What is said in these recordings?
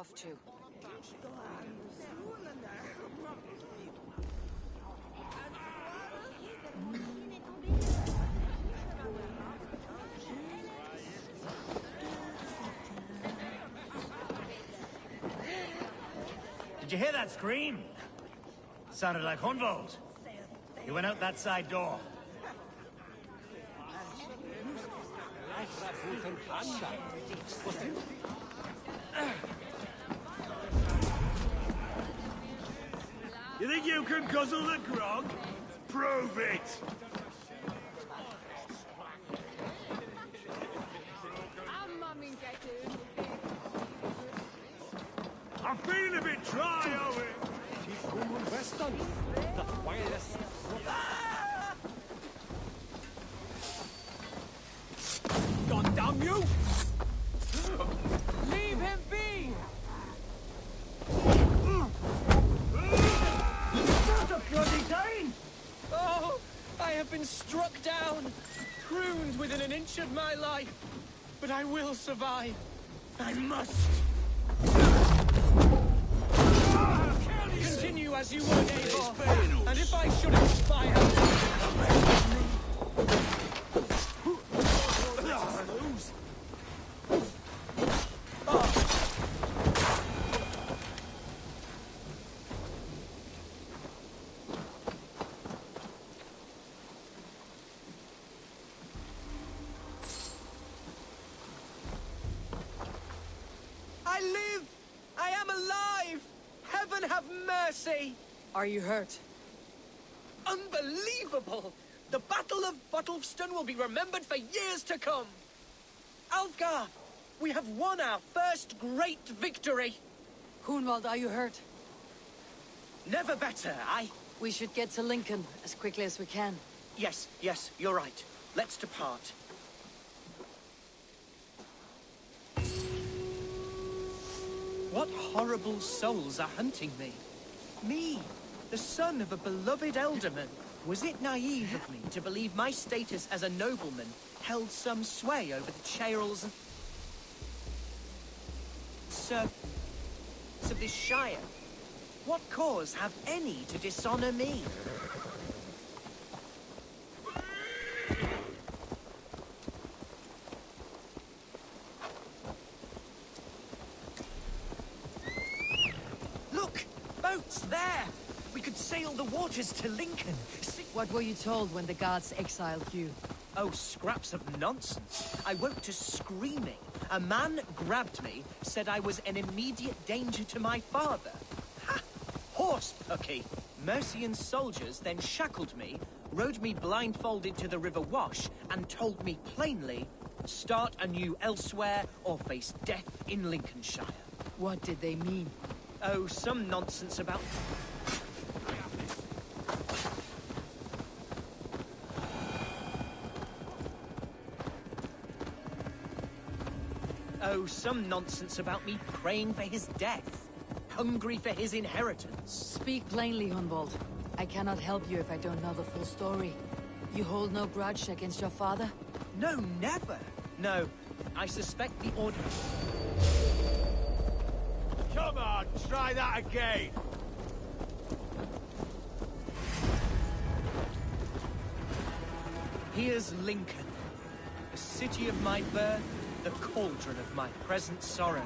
off to. Did you hear that scream? Sounded like Hunwald. He went out that side door. You think you can guzzle the grog? Prove it! I'm feeling a bit dry over it. God damn you! Leave him be! That's a bloody time! Oh, I have been struck down, pruned within an inch of my life. But I will survive. I must. Continue as you were, Eivor. And if I should expire... I live! I am alive! Heaven have mercy! Are you hurt? Unbelievable! The Battle of Bottlefston will be remembered for years to come! Alfgar, we have won our first great victory! Hunwald, are you hurt? Never better, We should get to Lincoln as quickly as we can. Yes, you're right. Let's depart. What horrible souls are hunting me? Me, the son of a beloved elderman. Was it naive of me to believe my status as a nobleman held some sway over the Chairls and serfs of this shire? What cause have any to dishonor me? Look! Boats there! We could sail the waters to Lincoln. What were you told when the guards exiled you? Oh, scraps of nonsense. I woke to screaming. A man grabbed me, said I was an immediate danger to my father. Ha! Horse pucky! Mercian soldiers then shackled me, rode me blindfolded to the River Wash, and told me plainly, start anew elsewhere or face death in Lincolnshire. What did they mean? Oh, some nonsense about... Oh, some nonsense about me praying for his death, hungry for his inheritance. Speak plainly, Hunwald. I cannot help you if I don't know the full story. You hold no grudge against your father? No, never. No, I suspect the order... Come on, try that again. Here's Lincoln, the city of my birth, the cauldron of my present sorrows.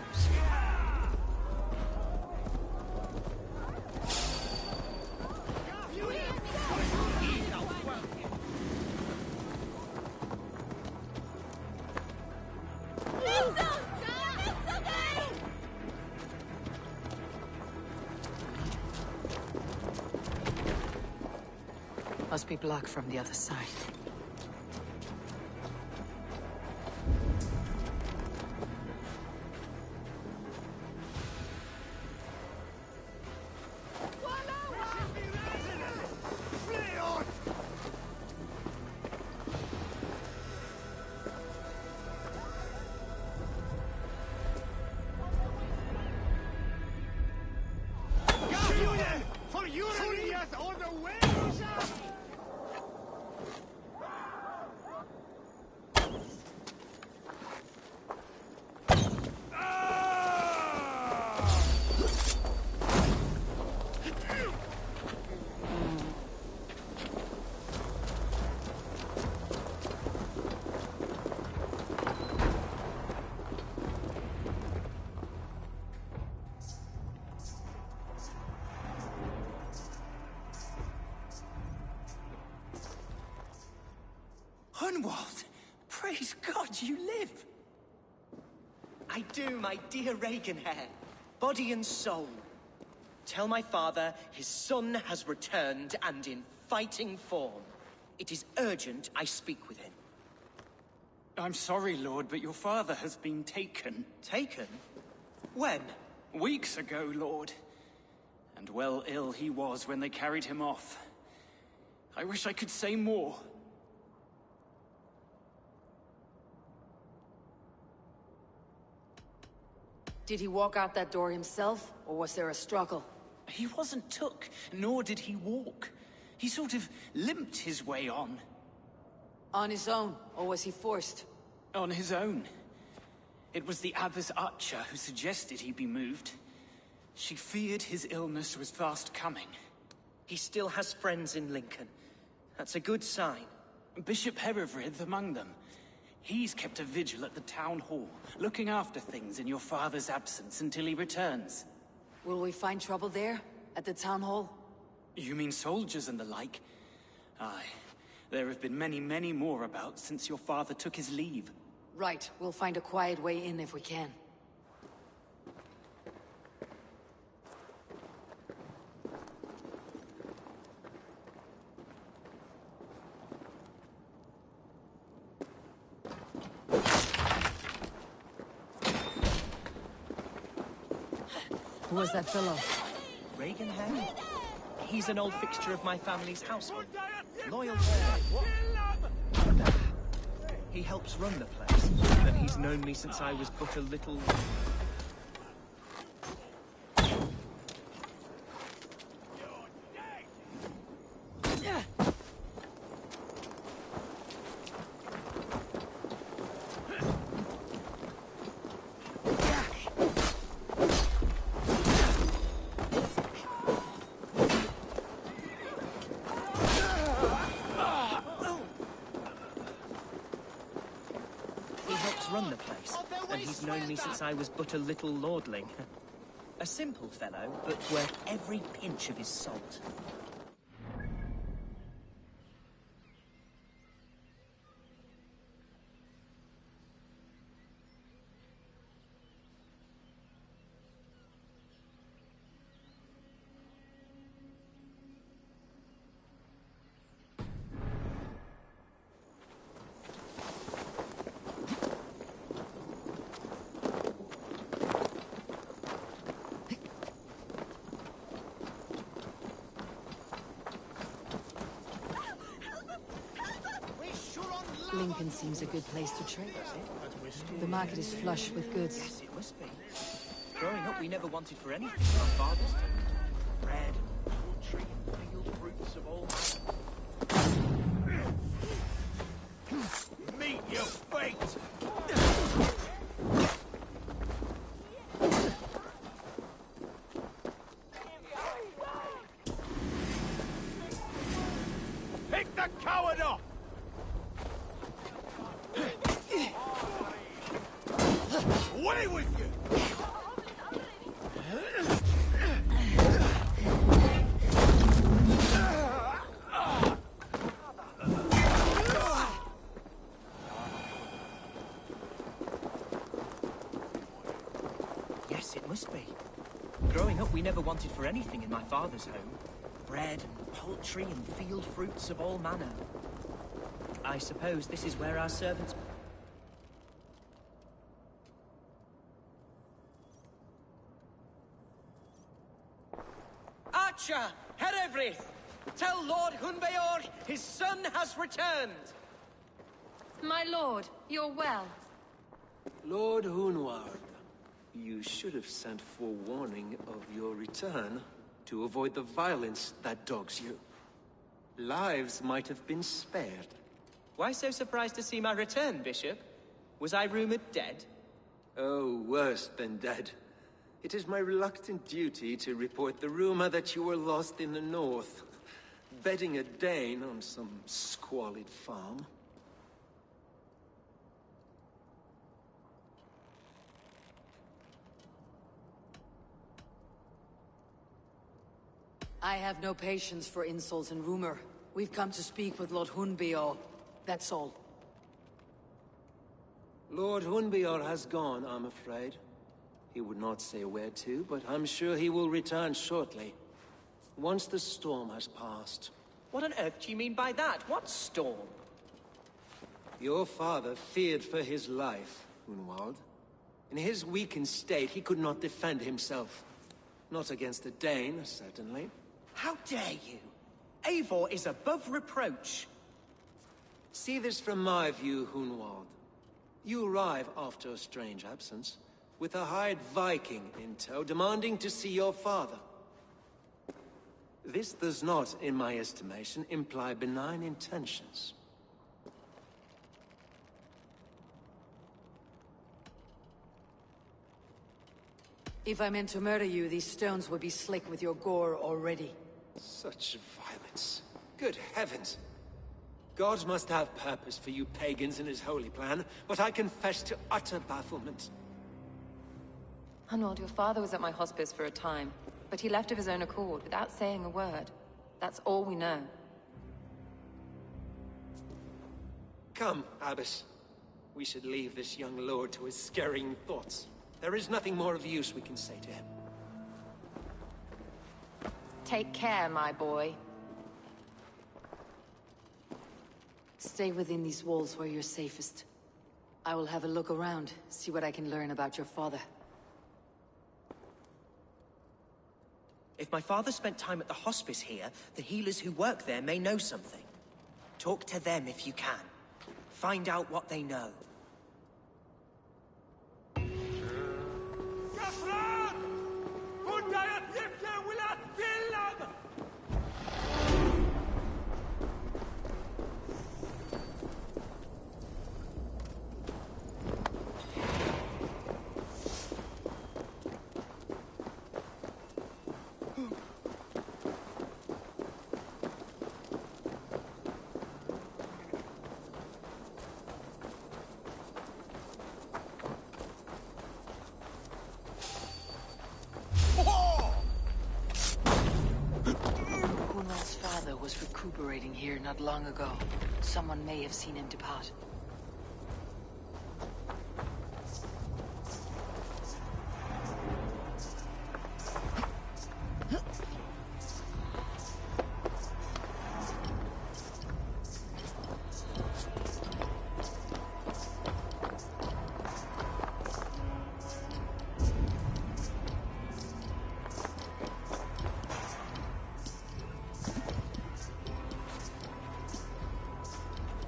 Must be blocked from the other side. Hunwald! Praise God you live! I do, my dear Regenhair. Body and soul. Tell my father his son has returned and in fighting form. It is urgent I speak with him. I'm sorry, Lord, but your father has been taken. Taken? When? Weeks ago, Lord. And well ill he was when they carried him off. I wish I could say more. Did he walk out that door himself, or was there a struggle? He wasn't took, nor did he walk. He sort of limped his way on. On his own, or was he forced? On his own. It was the Abbess Archer who suggested he be moved. She feared his illness was fast coming. He still has friends in Lincoln. That's a good sign. Bishop Herevrydd among them. He's kept a vigil at the town hall, looking after things in your father's absence until he returns. Will we find trouble there, at the town hall? You mean soldiers and the like? Aye. There have been many, many more about since your father took his leave. Right, we'll find a quiet way in if we can. Who was that fellow? Regenhair? He's an old fixture of my family's household. Loyal. He helps run the place, and he's known me since I was but a little... run the place, and he's known me since I was but a little lordling. A simple fellow, but worth every pinch of his salt. Lincoln seems a good place to trade. The market is flush with goods. Yes, it must be. Growing up, we never wanted for anything from our fathers to. Bread, poultry, field fruits of all manner. Meet your fate! Pick the coward up! Away with you! Yes, it must be. Growing up, we never wanted for anything in my father's home. Bread and poultry and field fruits of all manner. I suppose this is where our servants... Archer! Herevrydd! Tell Lord Hunbeor his son has returned! My lord, you're well. Lord Hunward, you should have sent forewarning of your return to avoid the violence that dogs you. Lives might have been spared. Why so surprised to see my return, Bishop? Was I rumored dead? Oh, worse than dead. It is my reluctant duty to report the rumor that you were lost in the north, bedding a Dane on some squalid farm. I have no patience for insults and rumor. We've come to speak with Lord Hunbeor. That's all. Lord Hunbior has gone, I'm afraid. He would not say where to, but I'm sure he will return shortly. Once the storm has passed. What on earth do you mean by that? What storm? Your father feared for his life, Hunwald. In his weakened state, he could not defend himself. Not against a Dane, certainly. How dare you? Eivor is above reproach. See this from my view, Hunwald. You arrive after a strange absence, with a hired Viking in tow, demanding to see your father. This does not, in my estimation, imply benign intentions. If I meant to murder you, these stones would be slick with your gore already. Such violence. Good heavens! God must have purpose for you pagans in his holy plan, but I confess to utter bafflement. Hunwald, your father was at my hospice for a time, but he left of his own accord without saying a word. That's all we know. Come, Abbess. We should leave this young lord to his scurrying thoughts. There is nothing more of use we can say to him. Take care, my boy. Stay within these walls where you're safest. I will have a look around, see what I can learn about your father. If my father spent time at the hospice here, the healers who work there may know something. Talk to them if you can. Find out what they know. Was recuperating here not long ago. Someone may have seen him depart.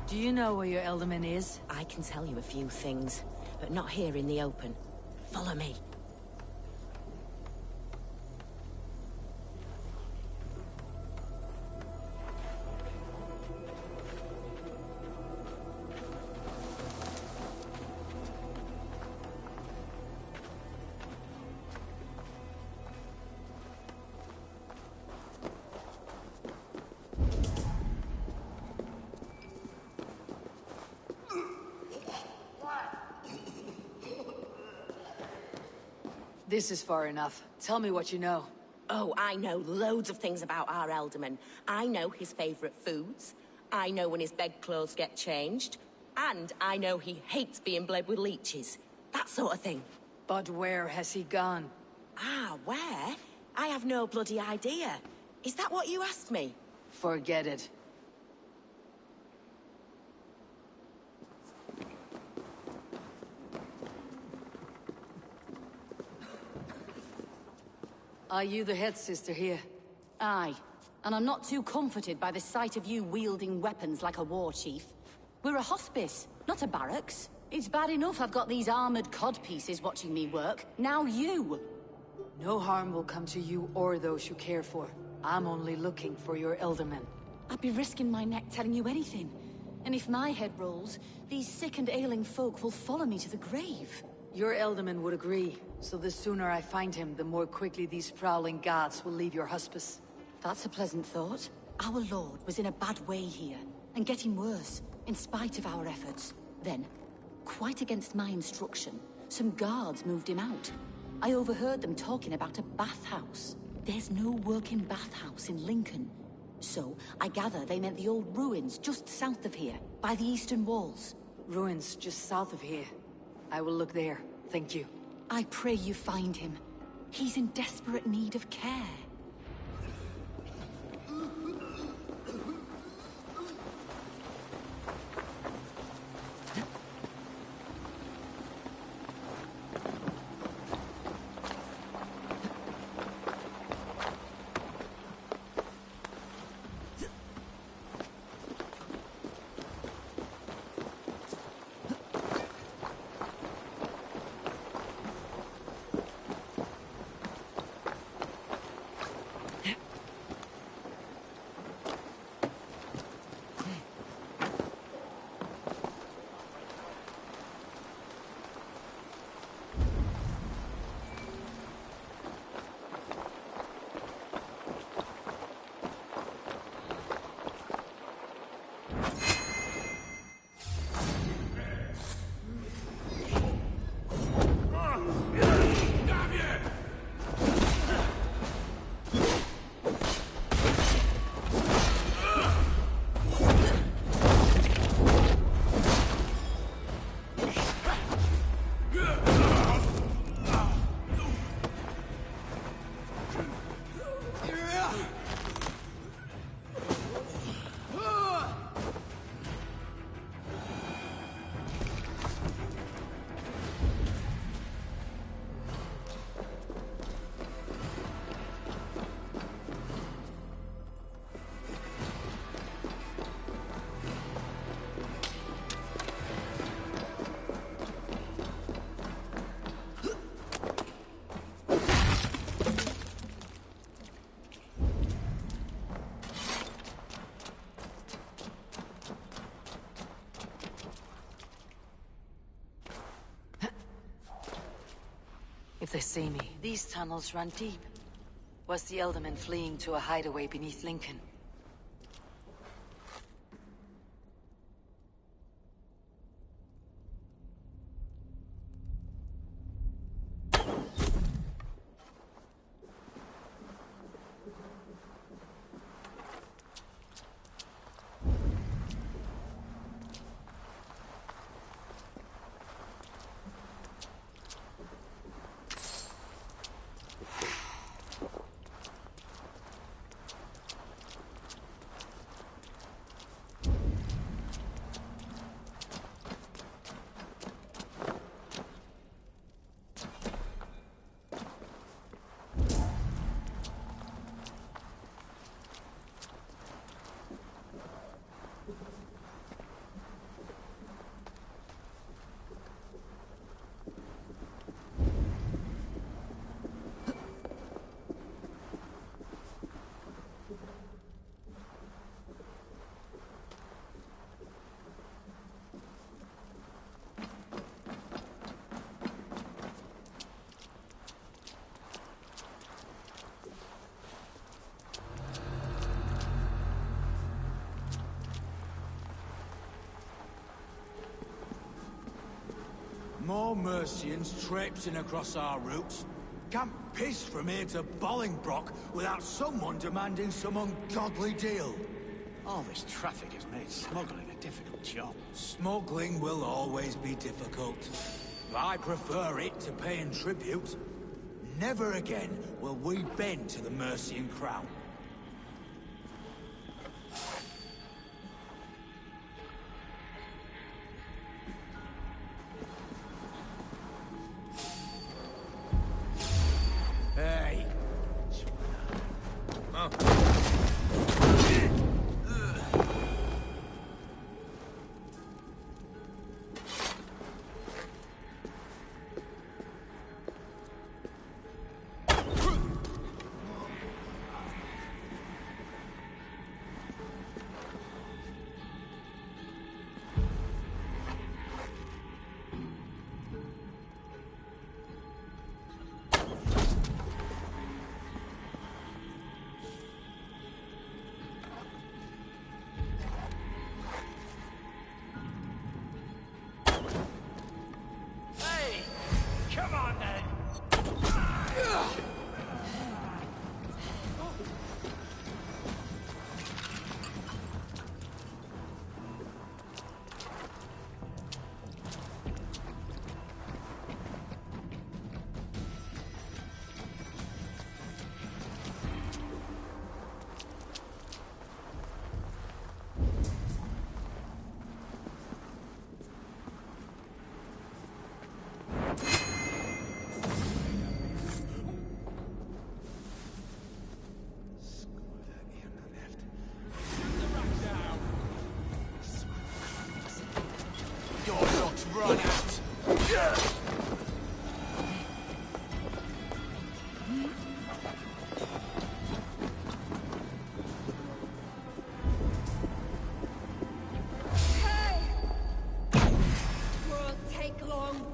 Do you know where your Elderman is? I can tell you a few things, but not here in the open. Follow me. This is far enough. Tell me what you know. Oh, I know loads of things about our Elderman. I know his favorite foods. I know when his bedclothes get changed. And I know he hates being bled with leeches. That sort of thing. But where has he gone? Ah, where? I have no bloody idea. Is that what you asked me? Forget it. Are you the head sister here? Aye. And I'm not too comforted by the sight of you wielding weapons like a war chief. We're a hospice, not a barracks. It's bad enough I've got these armored codpieces watching me work. Now you! No harm will come to you or those you care for. I'm only looking for your Elderman. I'd be risking my neck telling you anything. And if my head rolls, these sick and ailing folk will follow me to the grave. Your Elderman would agree. So the sooner I find him, the more quickly these prowling gods will leave your hospice. That's a pleasant thought. Our lord was in a bad way here, and getting worse, in spite of our efforts. Then, quite against my instruction, some guards moved him out. I overheard them talking about a bathhouse. There's no working bathhouse in Lincoln. So, I gather they meant the old ruins just south of here, by the eastern walls. Ruins just south of here? I will look there. Thank you. I pray you find him. He's in desperate need of care. If they see me, these tunnels run deep. Was the Elderman fleeing to a hideaway beneath Lincoln? More Mercians traipsing across our routes. Can't piss from here to Bolingbroke without someone demanding some ungodly deal. All this traffic has made smuggling a difficult job. Smuggling will always be difficult. I prefer it to paying tribute. Never again will we bend to the Mercian crown. Hey. Your luck's run out. Won't take long.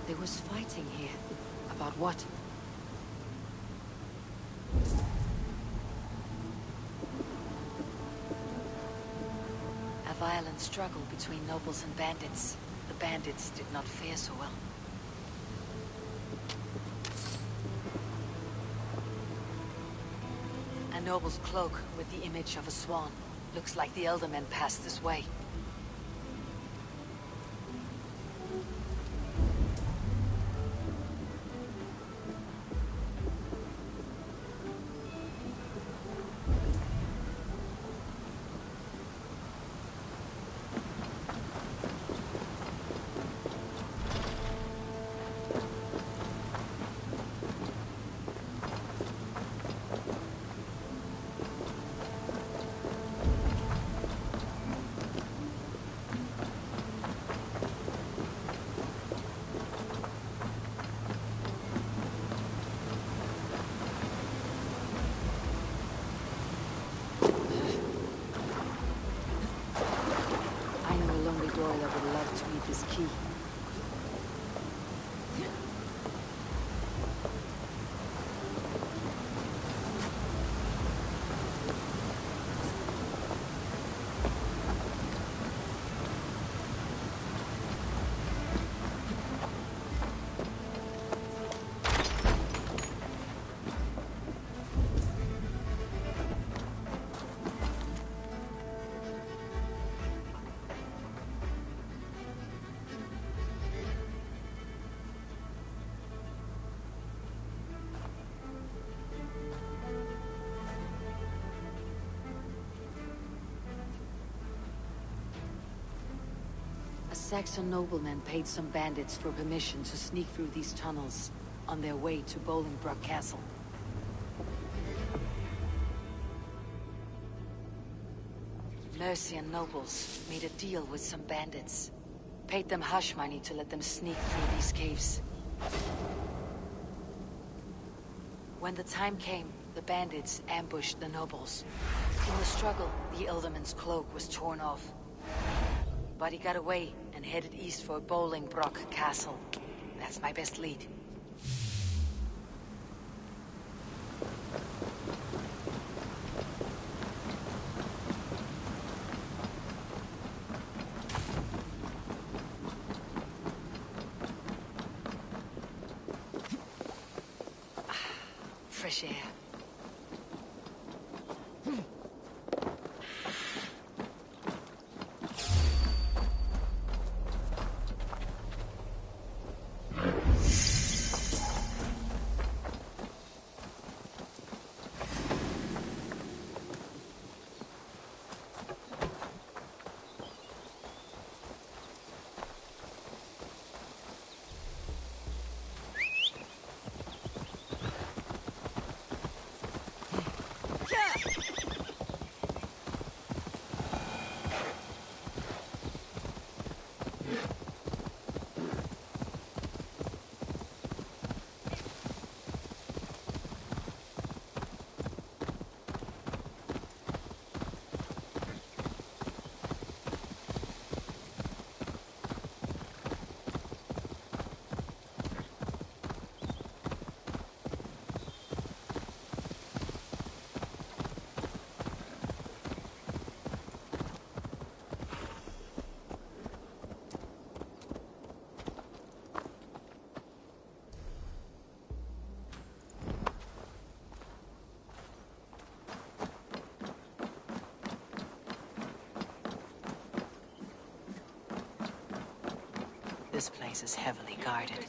There was fighting here. About what? A violent struggle between nobles and bandits. The bandits did not fare so well. A noble's cloak with the image of a swan. Looks like the elder men passed this way. This key. Saxon noblemen paid some bandits for permission to sneak through these tunnels on their way to Bolingbroke Castle. Mercian nobles made a deal with some bandits. Paid them hush money to let them sneak through these caves. When the time came, the bandits ambushed the nobles. In the struggle, the Ealdorman's cloak was torn off. But he got away and headed east for Bolingbroke Castle. That's my best lead. Fresh air. This place is heavily guarded.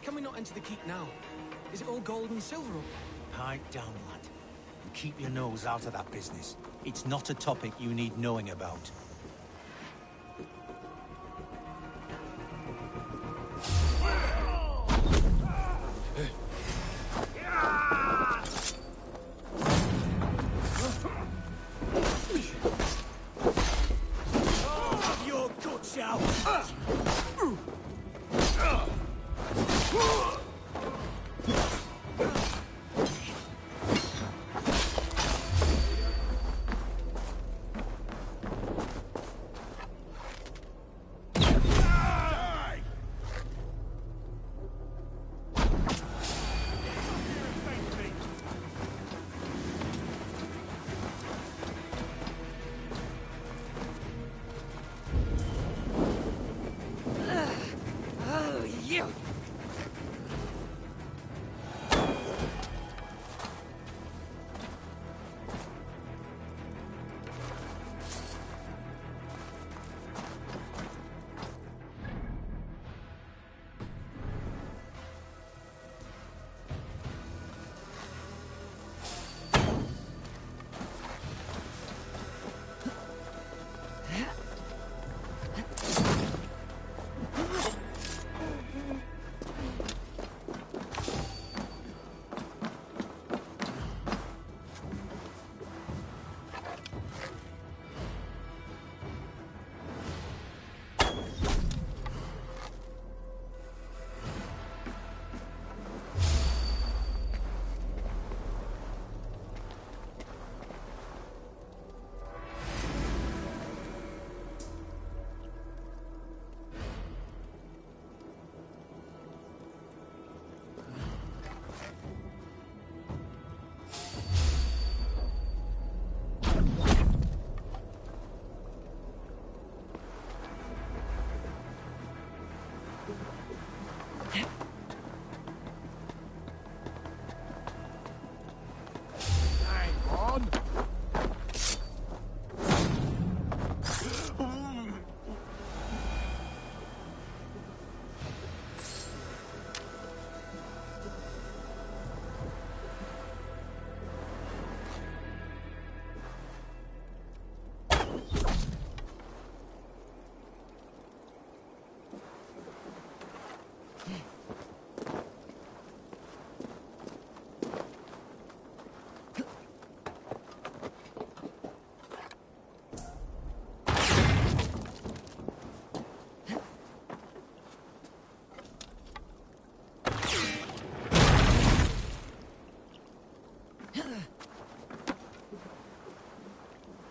Why can we not enter the keep now? Is it all gold and silver? Pipe down, lad. And keep your nose out of that business. It's not a topic you need knowing about.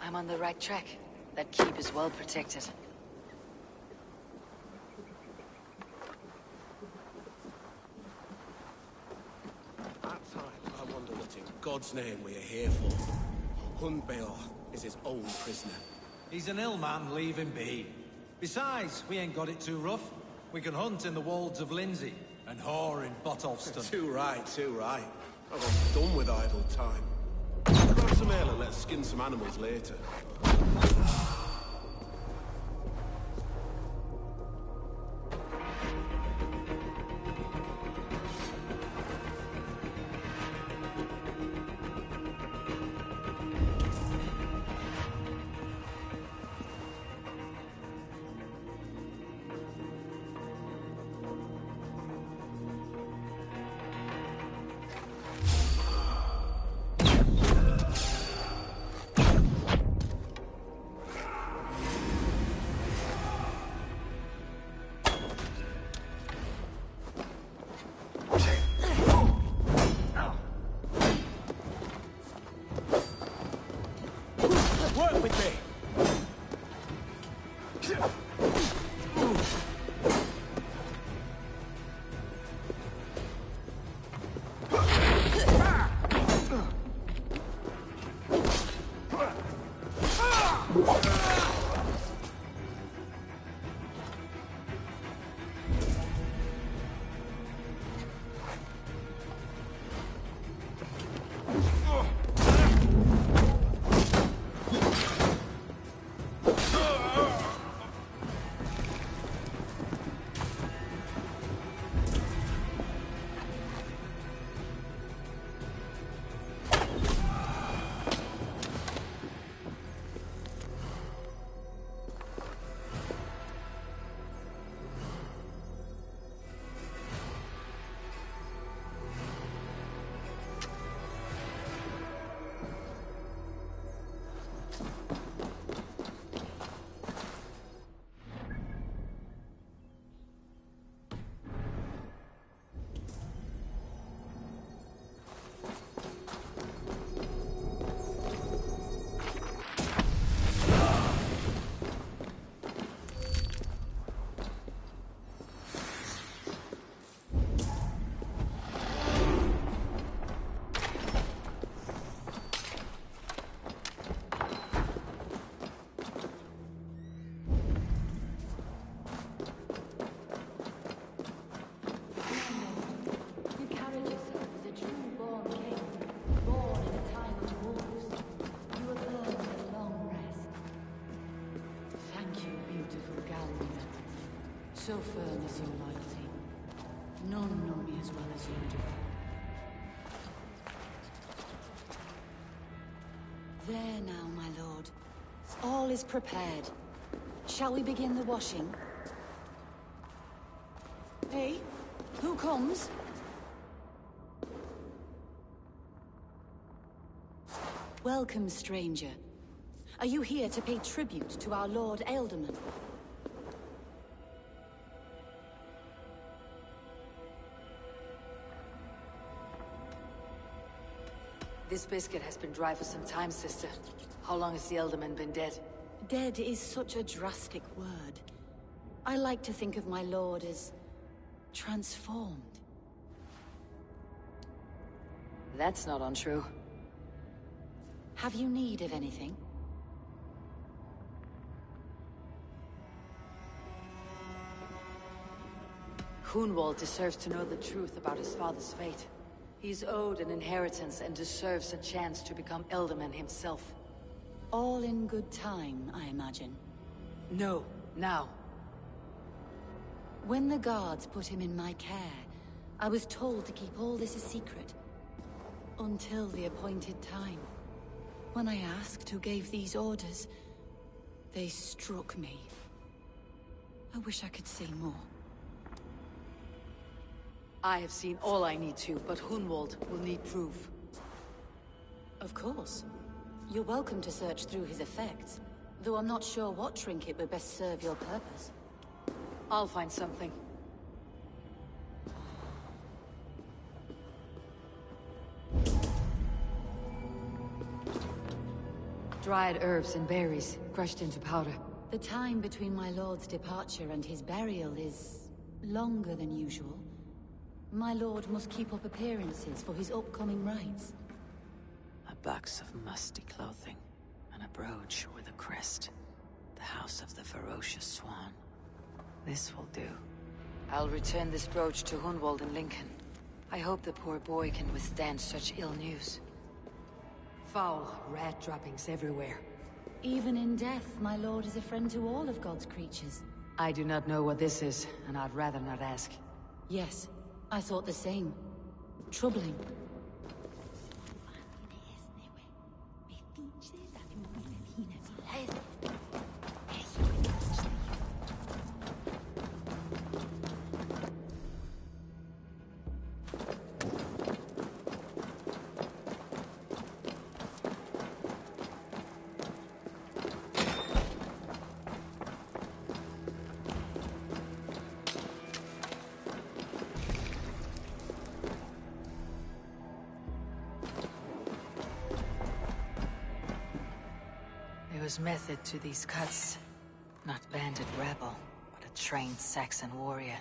I'm on the right track. That keep is well protected. At time, I wonder what in God's name we are here for. Hunbeor is his own prisoner. He's an ill man, leave him be. Besides, we ain't got it too rough. We can hunt in the wolds of Lindsey, and whore in Botolston. Too right, too right. I'm done with idle time. Grab some ale and let's skin some animals later. Work with me! so firm as your loyalty. None know me as well as you do. There now, my lord. All is prepared. Shall we begin the washing? Hey, who comes? Welcome, stranger. Are you here to pay tribute to our Lord Ealdorman? This biscuit has been dry for some time, sister. How long has the Ealdorman been dead? Dead is such a drastic word. I like to think of my lord as transformed. That's not untrue. Have you need of anything? Hunwald deserves to know the truth about his father's fate. He's owed an inheritance and deserves a chance to become Ealdorman himself. All in good time, I imagine. No, now. When the guards put him in my care, I was told to keep all this a secret. Until the appointed time. When I asked who gave these orders, they struck me. I wish I could say more. I have seen all I need to, but Hunwald will need proof. Of course. You're welcome to search through his effects, though I'm not sure what trinket would best serve your purpose. I'll find something. Dried herbs and berries, crushed into powder. The time between my lord's departure and his burial is longer than usual. My lord must keep up appearances for his upcoming rites. A box of musty clothing, and a brooch with a crest. The house of the ferocious swan. This will do. I'll return this brooch to Hunwald in Lincoln. I hope the poor boy can withstand such ill news. Foul rat droppings everywhere. Even in death, my lord is a friend to all of God's creatures. I do not know what this is, and I'd rather not ask. Yes, I thought the same. Troubling. There was method to these cuts. Not bandit rebel, but a trained Saxon warrior.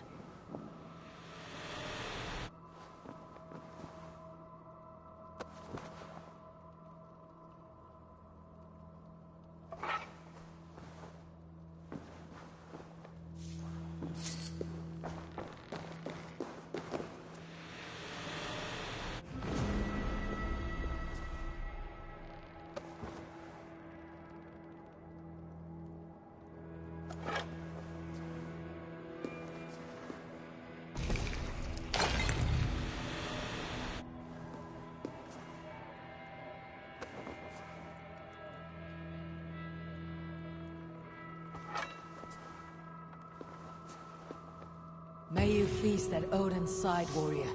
May you feast at Odin's side, warrior.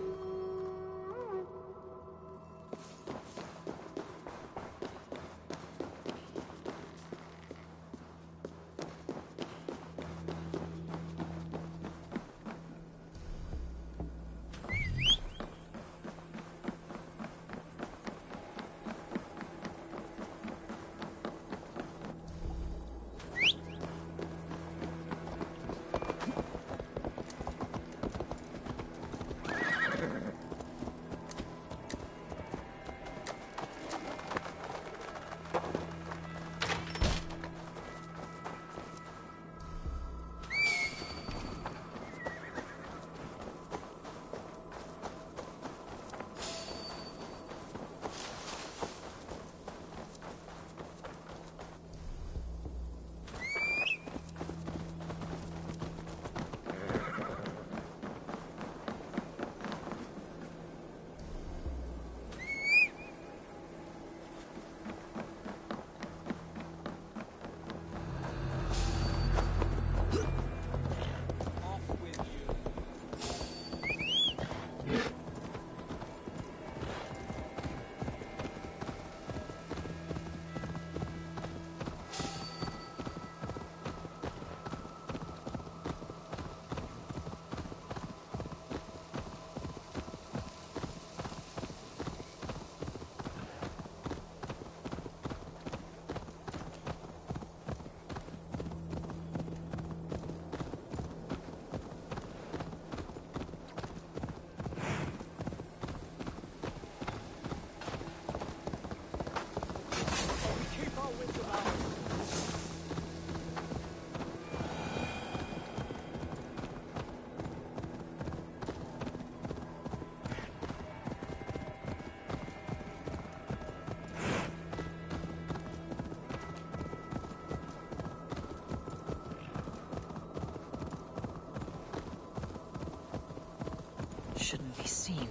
shouldn't be seen.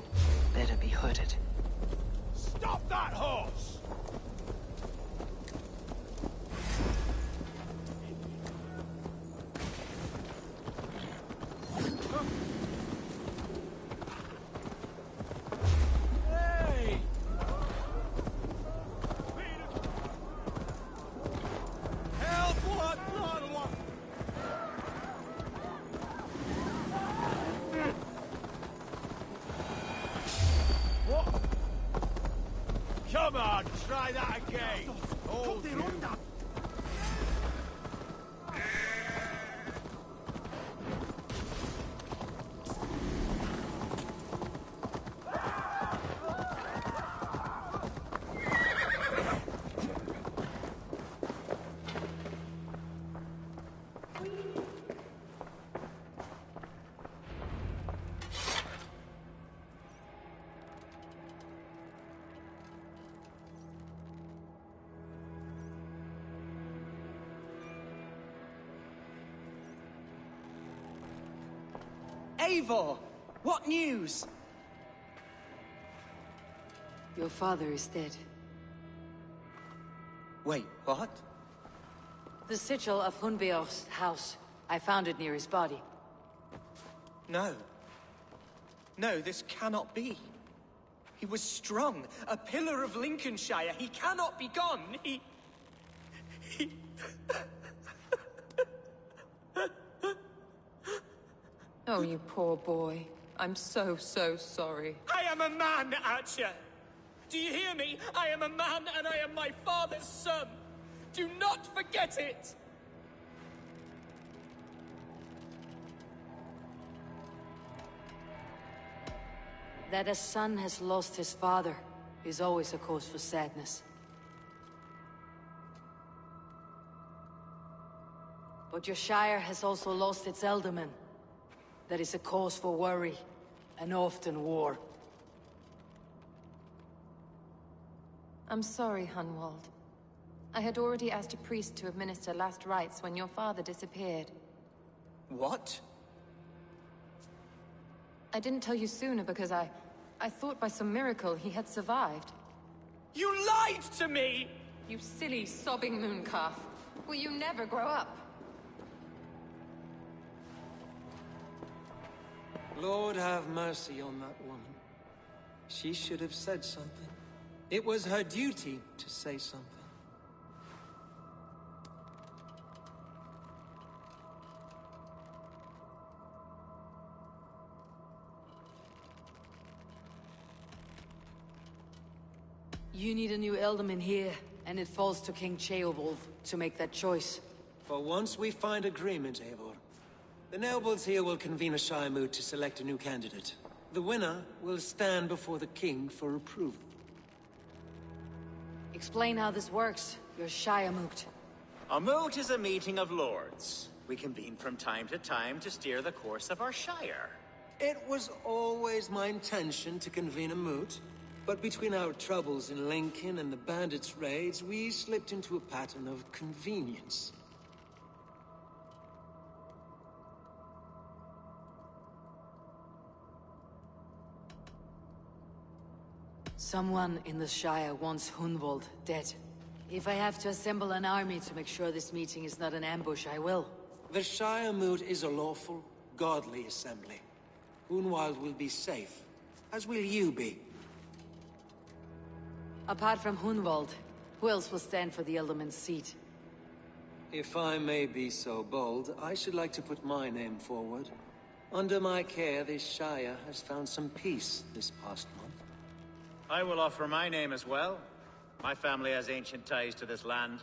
Better be hooded. Stop that horse! Hey! Help! What? What? Come on, try that again. Hold you. Eivor! What news? Your father is dead. Wait, what? The sigil of Hunbeor's house. I found it near his body. No. No, this cannot be. He was strong, a pillar of Lincolnshire. He cannot be gone. He... Oh, you poor boy. I'm so sorry. I am a man, Archer! Do you hear me? I am a man and I am my father's son! Do not forget it! That a son has lost his father is always a cause for sadness. But your Shire has also lost its Ealdorman. That is a cause for worry, and often war. I'm sorry, Hunwald. I had already asked a priest to administer last rites when your father disappeared. What? I didn't tell you sooner because I thought by some miracle he had survived. You lied to me! You silly, sobbing mooncalf. Will you never grow up? Lord have mercy on that woman. She should have said something. It was her duty to say something. You need a new Ealdorman here, and it falls to King Ceolwulf to make that choice. For once we find agreement, Eivor. The nobles here will convene a Shire moot to select a new candidate. The winner will stand before the king for approval. Explain how this works, your Shire moot. A moot is a meeting of lords. We convene from time to time to steer the course of our Shire. It was always my intention to convene a moot, but between our troubles in Lincoln and the bandits' raids, we slipped into a pattern of convenience. Someone in the Shire wants Hunwald dead. If I have to assemble an army to make sure this meeting is not an ambush, I will. The Shire moot is a lawful, godly assembly. Hunwald will be safe, as will you be. Apart from Hunwald, who else will stand for the Ealdorman's seat? If I may be so bold, I should like to put my name forward. Under my care, this Shire has found some peace this past month. I will offer my name as well. My family has ancient ties to this land,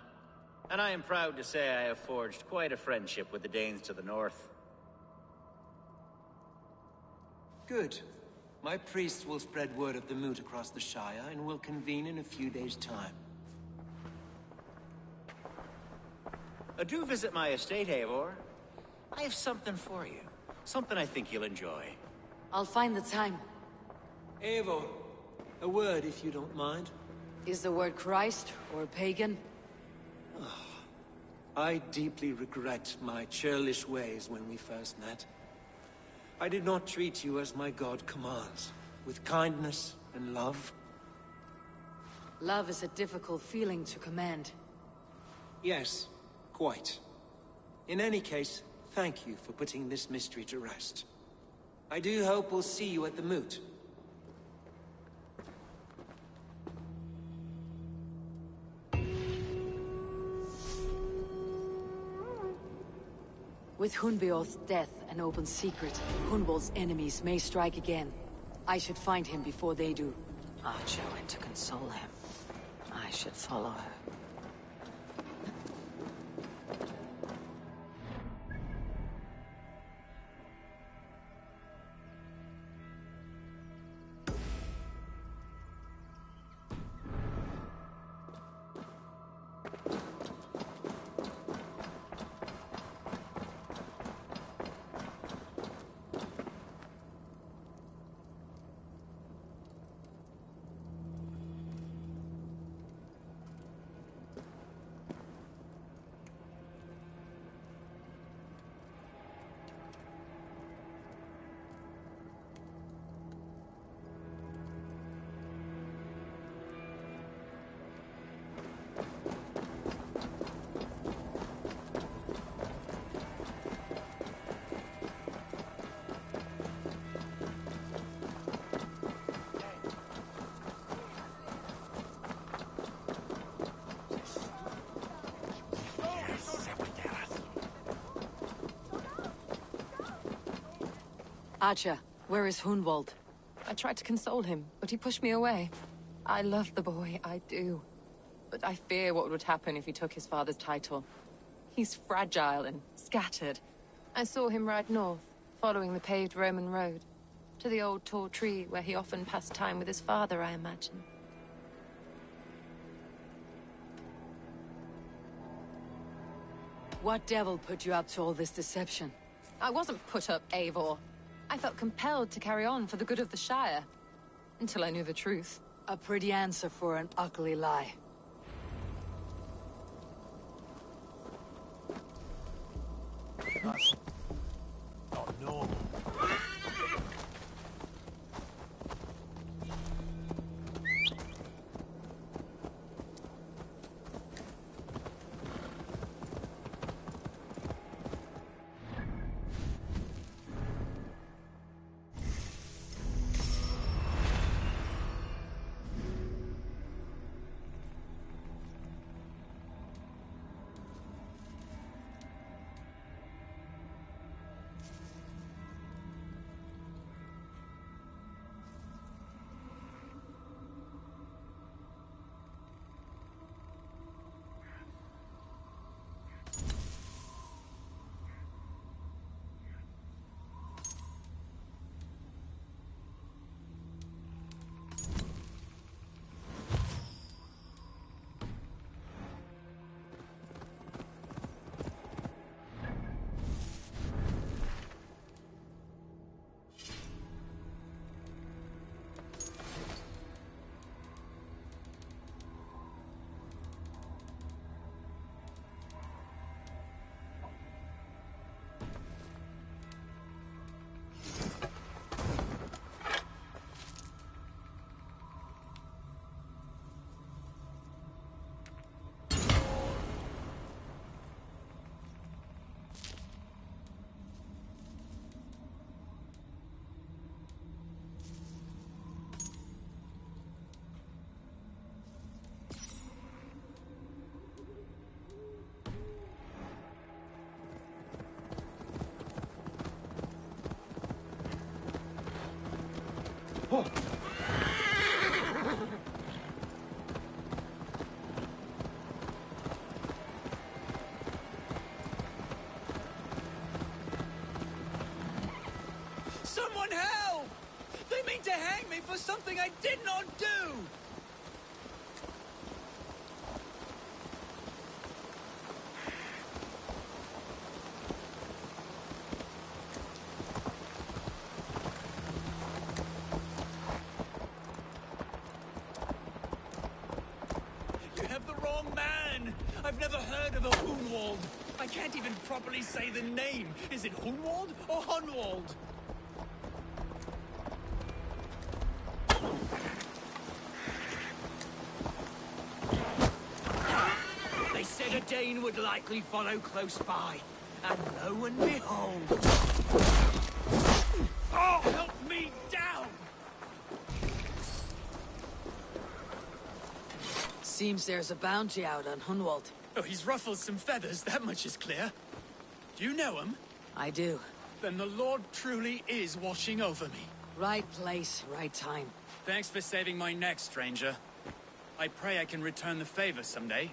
and I am proud to say I have forged quite a friendship with the Danes to the north. Good. My priests will spread word of the moot across the Shire, and will convene in a few days' time. Do visit my estate, Eivor. I have something for you. Something I think you'll enjoy. I'll find the time. Eivor, a word if you don't mind. Is the word Christ or pagan? I deeply regret my churlish ways when we first met. I did not treat you as my god commands, with kindness and love. Love is a difficult feeling to command. Yes, quite. In any case, thank you for putting this mystery to rest. I do hope we'll see you at the moot. With Hunbeorth's death an open secret, Hunwald's enemies may strike again. I should find him before they do. Archer went to console him. I should follow her. Archer, where is Hunwald? I tried to console him, but he pushed me away. I love the boy, I do. But I fear what would happen if he took his father's title. He's fragile and scattered. I saw him ride north, following the paved Roman road. To the old tall tree where he often passed time with his father, I imagine. What devil put you up to all this deception? I wasn't put up, Eivor. I felt compelled to carry on for the good of the Shire. Until I knew the truth. A pretty answer for an ugly lie. That's not normal. Someone help! They mean to hang me for something I did not do! You have the wrong man! I've never heard of a Hunwald. I can't even properly say the name. Is it Hunwald or Hunwald? a Dane would likely follow close by. And lo and behold... Oh, help me down! Seems there's a bounty out on Hunwald. Oh, he's ruffled some feathers, that much is clear. Do you know him? I do. Then the Lord truly is watching over me. Right place, right time. Thanks for saving my neck, stranger. I pray I can return the favor someday.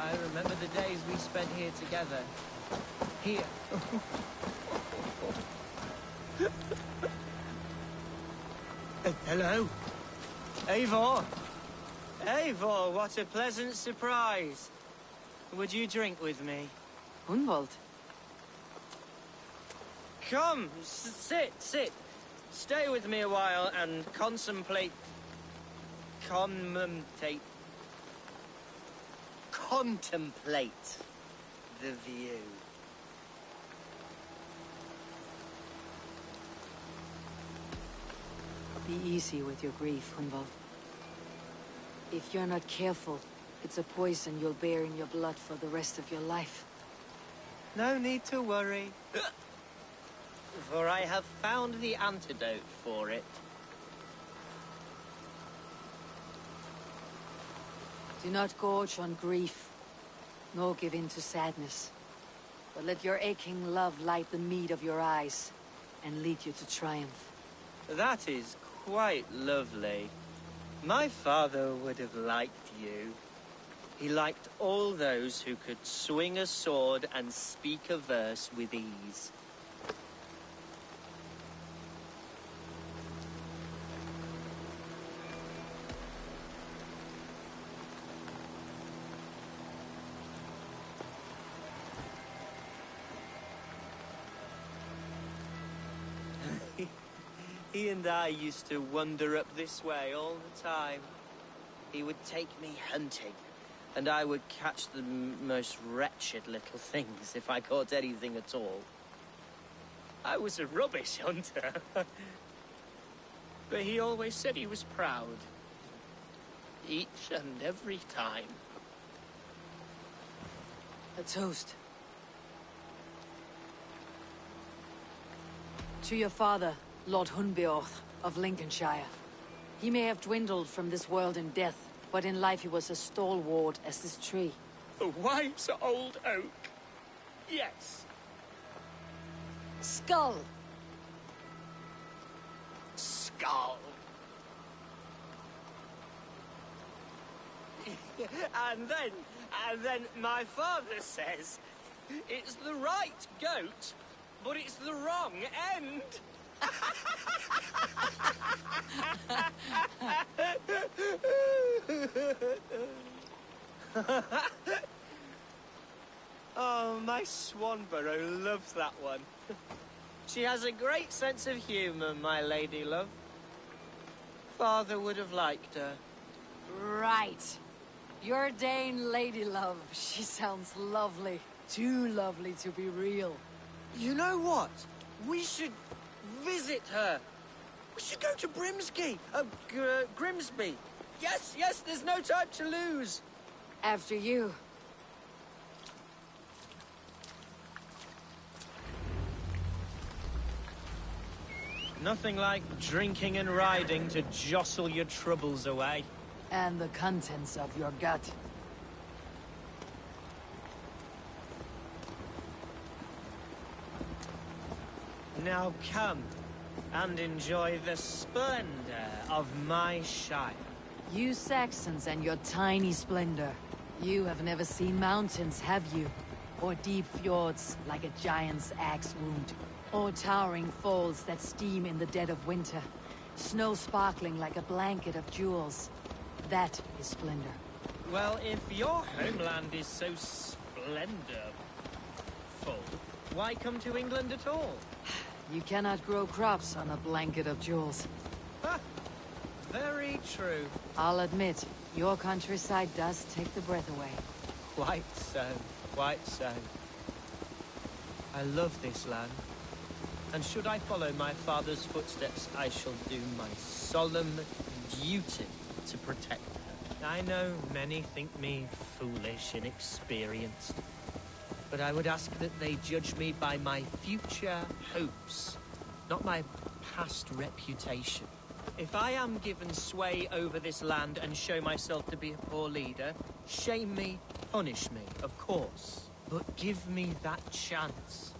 I remember the days we spent here together. Here. Hello? Eivor! Eivor, what a pleasant surprise. Would you drink with me? Hunwald? Come, sit. Stay with me a while and contemplate the view. Be easy with your grief, Hunwald. If you're not careful, it's a poison you'll bear in your blood for the rest of your life. No need to worry. For I have found the antidote for it. Do not gorge on grief, nor give in to sadness. But let your aching love light the mead of your eyes, and lead you to triumph. That is quite lovely. My father would have liked you. He liked all those who could swing a sword and speak a verse with ease. He and I used to wander up this way all the time. He would take me hunting, and I would catch the most wretched little things if I caught anything at all. I was a rubbish hunter. But he always said he was proud. Each and every time. A toast. To your father, Lord Hunbeorth of Lincolnshire. He may have dwindled from this world in death, but in life he was as stalwart as this tree. A wise old oak. Yes. Skull! Skull. and then my father says, it's the right goat, but it's the wrong end. Oh, my Swanborough loves that one. She has a great sense of humour, my lady love. Father would have liked her. Right. Your Dane lady love. She sounds lovely. Too lovely to be real. You know what? We should visit her. We should go to Grimsby. Yes, there's no time to lose. After you. Nothing like drinking and riding to jostle your troubles away. And the contents of your gut. Now come and enjoy the splendor of my shire. You Saxons and your tiny splendor. You have never seen mountains, have you? Or deep fjords like a giant's axe wound. Or towering falls that steam in the dead of winter. Snow sparkling like a blanket of jewels. That is splendor. Well, if your homeland is so splendorful, why come to England at all? You cannot grow crops on a blanket of jewels. Ha! Very true. I'll admit, your countryside does take the breath away. Quite so, quite so. I love this land. And should I follow my father's footsteps, I shall do my solemn duty to protect her. I know many think me foolish, inexperienced. But I would ask that they judge me by my future hopes, not my past reputation. If I am given sway over this land and show myself to be a poor leader, shame me, punish me, of course. But give me that chance.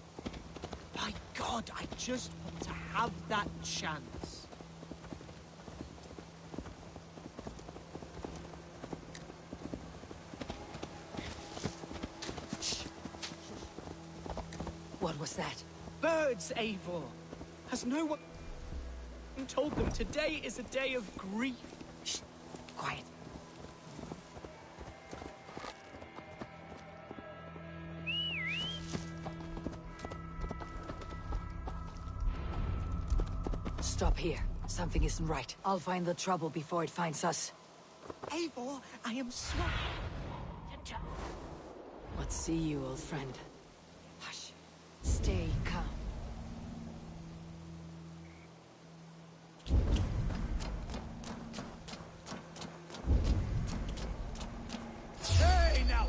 By God, I just want to have that chance. What was that? Birds, Eivor! Has no one told them today is a day of grief? Shh. Quiet. Stop here. Something isn't right. I'll find the trouble before it finds us. Eivor, I am sorry. Let's see you, old friend. Hush. Stay calm. Hey, now!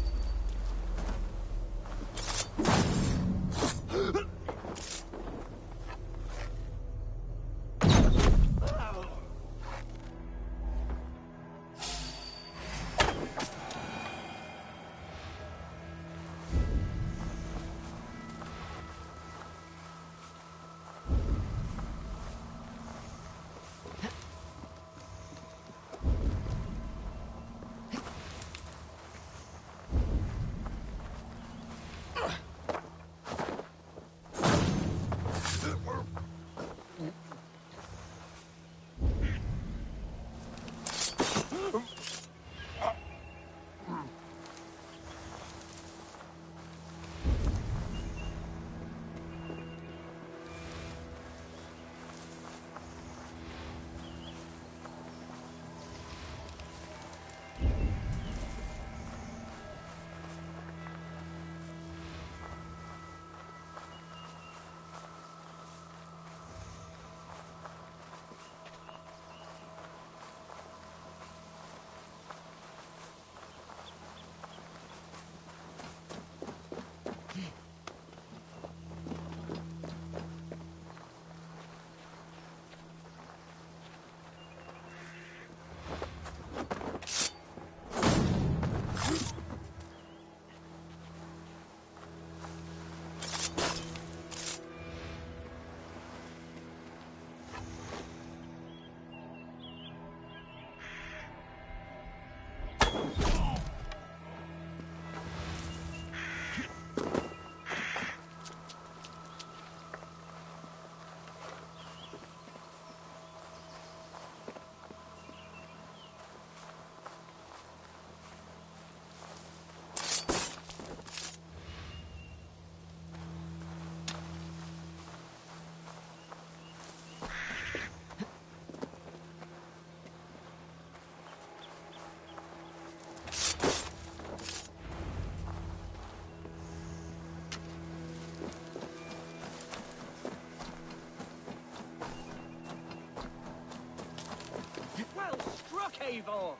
Eivor!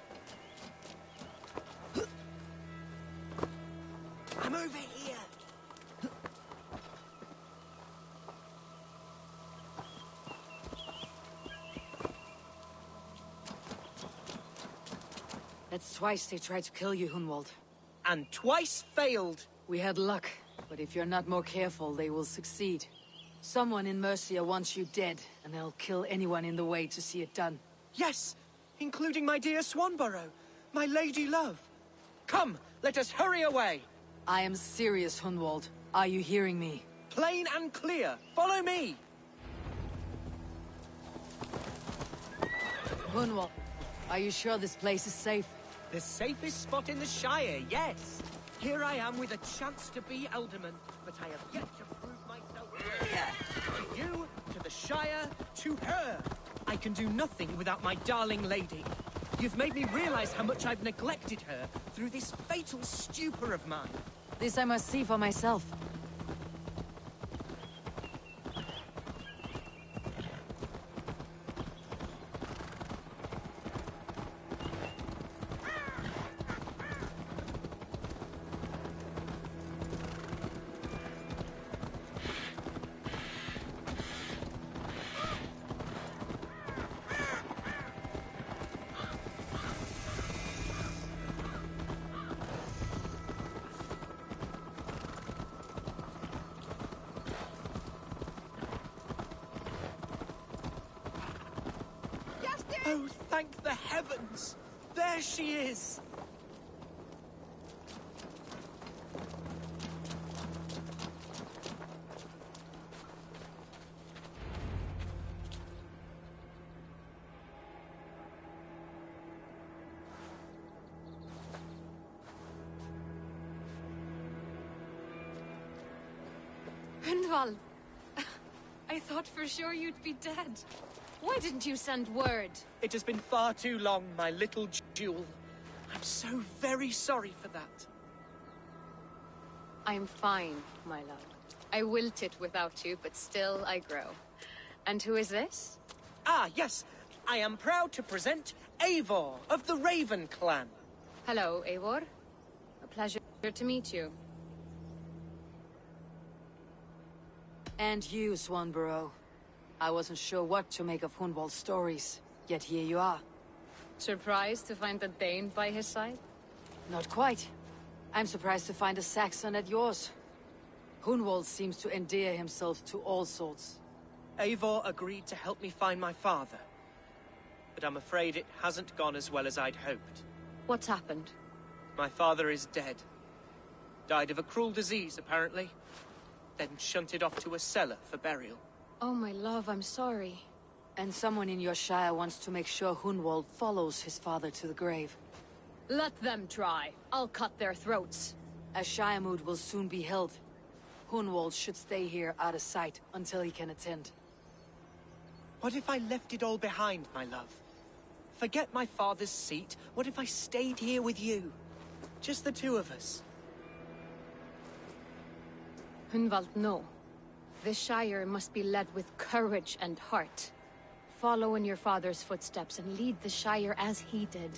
I'm over here! That's twice they tried to kill you, Hunwald. And twice failed. We had luck, but if you're not more careful, they will succeed. Someone in Mercia wants you dead, and they'll kill anyone in the way to see it done. Yes, including my dear Swanborough, my lady love. Come, let us hurry away. I am serious, Hunwald. Are you hearing me? Plain and clear. Follow me. Hunwald, are you sure this place is safe? The safest spot in the Shire, yes. Here I am with a chance to be Alderman, but I have yet to prove myself. To you, to the Shire, to her. I can do nothing without my darling lady. You've made me realize how much I've neglected her through this fatal stupor of mine. This I must see for myself. Oh, thank the heavens! There she is! Hundval, I thought for sure you'd be dead. Why didn't you send word? It has been far too long, my little jewel. I'm so very sorry for that. I'm fine, my love. I wilted without you, but still I grow. And who is this? Ah, yes. I am proud to present Eivor of the Raven clan. Hello, Eivor. A pleasure to meet you. And you, Swanborough. I wasn't sure what to make of Hunwald's stories, yet here you are. Surprised to find a Dane by his side? Not quite. I'm surprised to find a Saxon at yours. Hunwald seems to endear himself to all sorts. Eivor agreed to help me find my father. But I'm afraid it hasn't gone as well as I'd hoped. What's happened? My father is dead. Died of a cruel disease, apparently. Then shunted off to a cellar for burial. Oh, my love, I'm sorry. And someone in your shire wants to make sure Hunwald follows his father to the grave. Let them try. I'll cut their throats. A shire moot will soon be held. Hunwald should stay here out of sight until he can attend. What if I left it all behind, my love? Forget my father's seat. What if I stayed here with you? Just the two of us. Hunwald, no. This Shire must be led with courage and heart. Follow in your father's footsteps and lead the Shire as he did.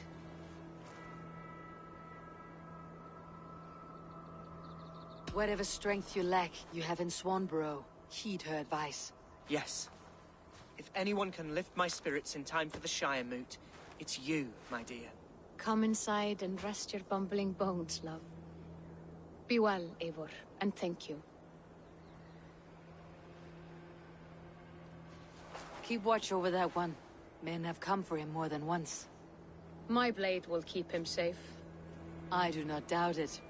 Whatever strength you lack, you have in Swanborough. Heed her advice. Yes. If anyone can lift my spirits in time for the Shire moot, it's you, my dear. Come inside and rest your bumbling bones, love. Be well, Eivor, and thank you. Keep watch over that one. Men have come for him more than once. My blade will keep him safe. I do not doubt it.